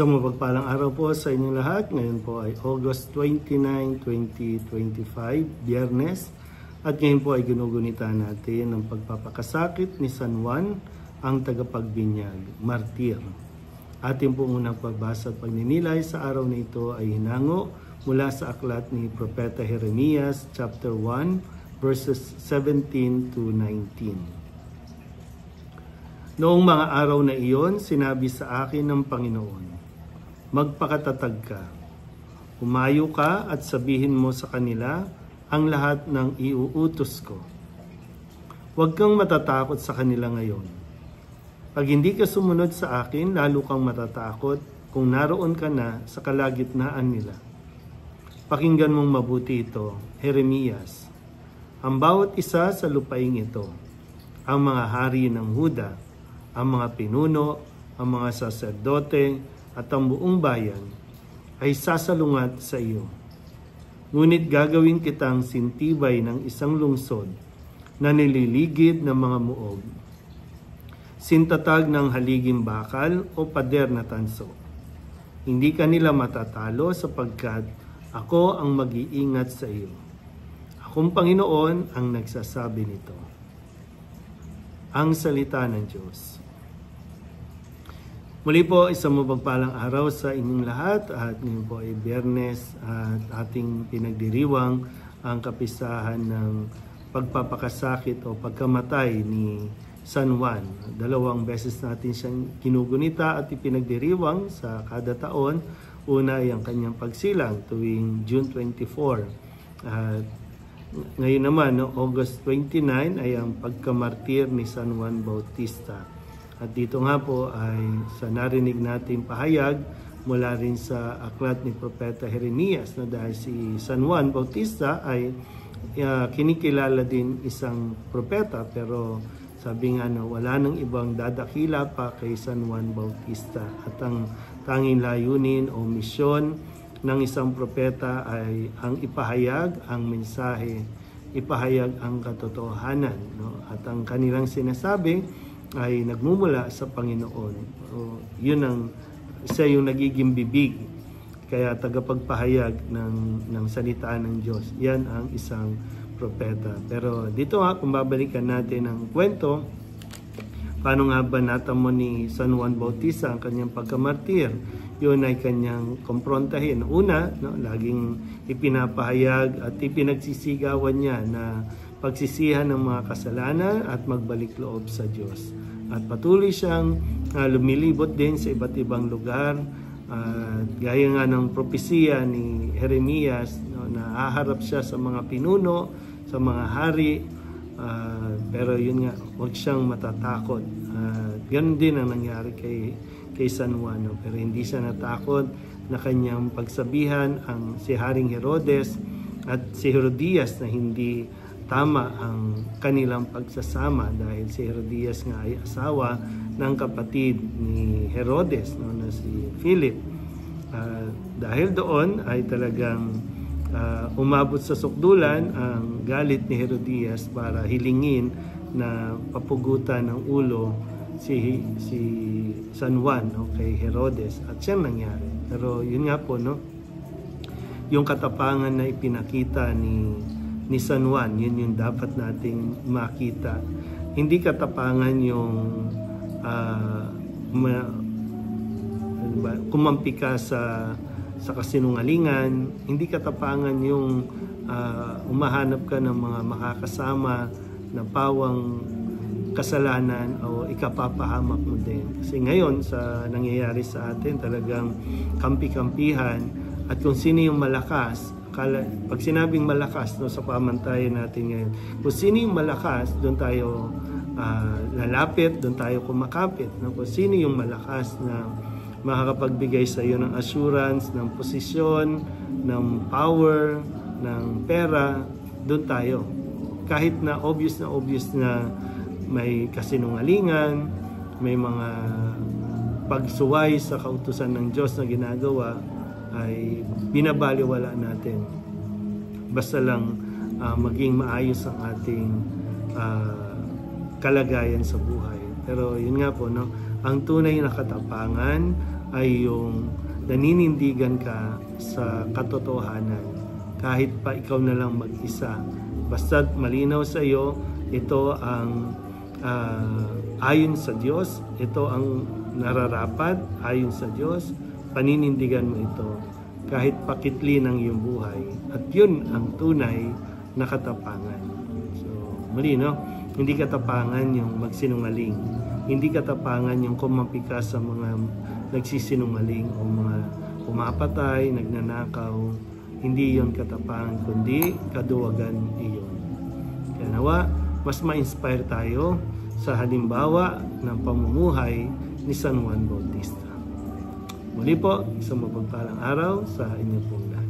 Isang mapagpalang araw po sa inyong lahat. Ngayon po ay August 29, 2025, Biyernes. At ngayon po ay ginugunita natin ang pagpapakasakit ni San Juan, ang tagapagbinyag, martir. Ating po unang pagbasa at pagninilay sa araw na ito ay hinango mula sa aklat ni Propeta Jeremias, chapter 1, verses 17 to 19. Noong mga araw na iyon, sinabi sa akin ng Panginoon, magpakatatag ka, humayo ka at sabihin mo sa kanila ang lahat ng iuutos ko. Huwag kang matatakot sa kanila ngayon. Pag hindi ka sumunod sa akin, lalo kang matatakot kung naroon ka na sa kalagitnaan nila. Pakinggan mong mabuti ito, Jeremias. Ang bawat isa sa lupaing ito, ang mga hari ng Huda, ang mga pinuno, ang mga saserdote, at ang buong bayan ay sasalungat sa iyo. Ngunit gagawin kitang sintibay ng isang lungsod na nililigid ng mga muog, sintatag ng haliging bakal o pader na tanso. Hindi ka nila matatalo sapagkat ako ang mag-iingat sa iyo. Akong Panginoon ang nagsasabi nito. Ang salita ng Diyos. Muli po, isang mapagpalang araw sa inyong lahat at ngayon po ay Biyernes at ating pinagdiriwang ang kapisahan ng pagpapakasakit o pagkamatay ni San Juan. 2 beses natin siyang ginugunita at ipinagdiriwang sa kada taon. Una ay ang kanyang pagsilang tuwing June 24. At ngayon naman, August 29 ay ang pagkamartir ni San Juan Bautista. At dito nga po ay sa narinig natin pahayag mula rin sa aklat ni Propeta Jeremias na dahil si San Juan Bautista ay kinikilala din isang propeta, pero sabi nga wala nang ibang dadakila pa kay San Juan Bautista. At ang tanging layunin o misyon ng isang propeta ay ang ipahayag ang mensahe, ipahayag ang katotohanan. At ang kanilang sinasabi ay nagmumula sa Panginoon. Siya yung nagiging bibig, kaya tagapagpahayag ng salita ng Diyos. Yan ang isang propeta. Pero dito nga, kung babalikan natin ang kwento, paano nga ba natamo ni San Juan Bautista ang kanyang pagkamartir? Yun ay kanyang komprontahin. Una, laging ipinapahayag at ipinagsisigawan niya na pagsisihan ng mga kasalanan at magbalik loob sa Diyos. At patuloy siyang lumilibot din sa iba't ibang lugar. Gaya nga ng propesiya ni Jeremias, na haharap siya sa mga pinuno, sa mga hari. Pero yun nga, huwag siyang matatakot. Ganun din ang nangyari kay San Juan. Pero hindi siya natakot na kanyang pagsabihan ang si Haring Herodes at si Herodias na hindi tama ang kanilang pagsasama dahil si Herodias nga ay asawa ng kapatid ni Herodes na si Philip. Dahil doon ay talagang umabot sa sukdulan ang galit ni Herodias para hilingin na papugutan ng ulo si San Juan kay Herodes, at siyang nangyari. Pero yun nga po, yung katapangan na ipinakita ni San Juan, yun yung dapat nating makita. Hindi katapangan yung kumampi ka sa kasinungalingan. Hindi katapangan yung umahanap ka ng mga makakasama na pawang kasalanan o ikapapahamak mo din. Kasi ngayon sa nangyayari sa atin, talagang kampi-kampihan, at kung sino yung malakas, pag sinabing malakas sa pamantayan natin ngayon, kung sino yung malakas, doon tayo lalapit, doon tayo kumakapit. Kung sino yung malakas na makakapagbigay sa iyo ng assurance, ng posisyon, ng power, ng pera, doon tayo. Kahit na obvious na may kasinungalingan, may mga pagsuway sa kautusan ng Diyos na ginagawa, ay binabaliwala natin. Basta lang maging maayos ang ating kalagayan sa buhay. Pero yun nga po, ang tunay na katapangan ay yung naninindigan ka sa katotohanan kahit pa ikaw na lang mag-isa. Basta't malinaw sa iyo, ito ang ayon sa Diyos, ito ang nararapat ayon sa Diyos, paninindigan mo ito kahit pakitli ng iyong buhay. At yun ang tunay na katapangan. So, muli, no? Hindi katapangan yung magsinungaling. Hindi katapangan yung kumampi ka sa mga nagsisinungaling o mga pumapatay, nagnanakaw. Hindi yon katapangan, kundi kaduwagan iyon. Kaya nawa, mas ma-inspire tayo sa halimbawa ng pamumuhay ni San Juan Bautista. Muli po, isang mapagpalang araw sa inyo pong lahat.